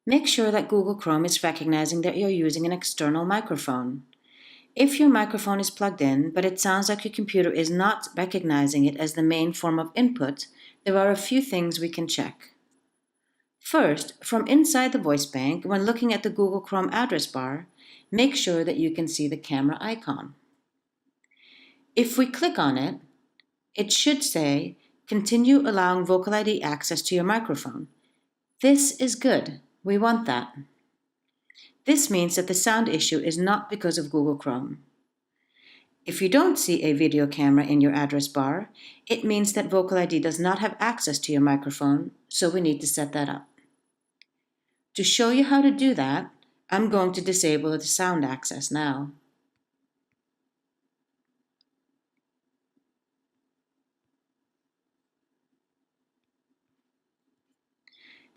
Make sure that Google Chrome is recognizing that you're using an external microphone. If your microphone is plugged in, but it sounds like your computer is not recognizing it as the main form of input, there are a few things we can check. First, from inside the voice bank, when looking at the Google Chrome address bar, make sure that you can see the camera icon. If we click on it, it should say, "Continue allowing VocaliD access to your microphone." This is good. We want that. This means that the sound issue is not because of Google Chrome. If you don't see a video camera in your address bar, it means that VocaliD does not have access to your microphone, so we need to set that up. To show you how to do that, I'm going to disable the sound access now.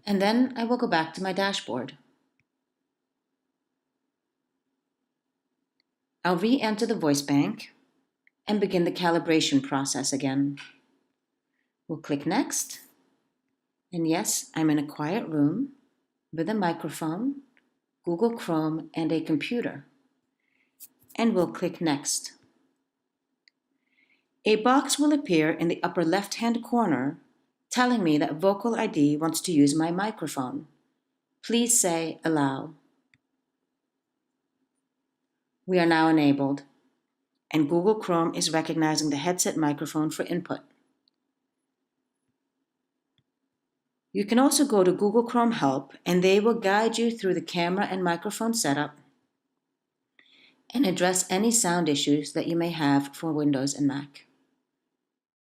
And then I will go back to my dashboard. I'll re-enter the voice bank and begin the calibration process again. We'll click Next. And yes, I'm in a quiet room with a microphone, Google Chrome, and a computer. And we'll click Next. A box will appear in the upper left-hand corner telling me that VocaliD wants to use my microphone. Please say Allow. We are now enabled, and Google Chrome is recognizing the headset microphone for input. You can also go to Google Chrome Help, and they will guide you through the camera and microphone setup and address any sound issues that you may have for Windows and Mac.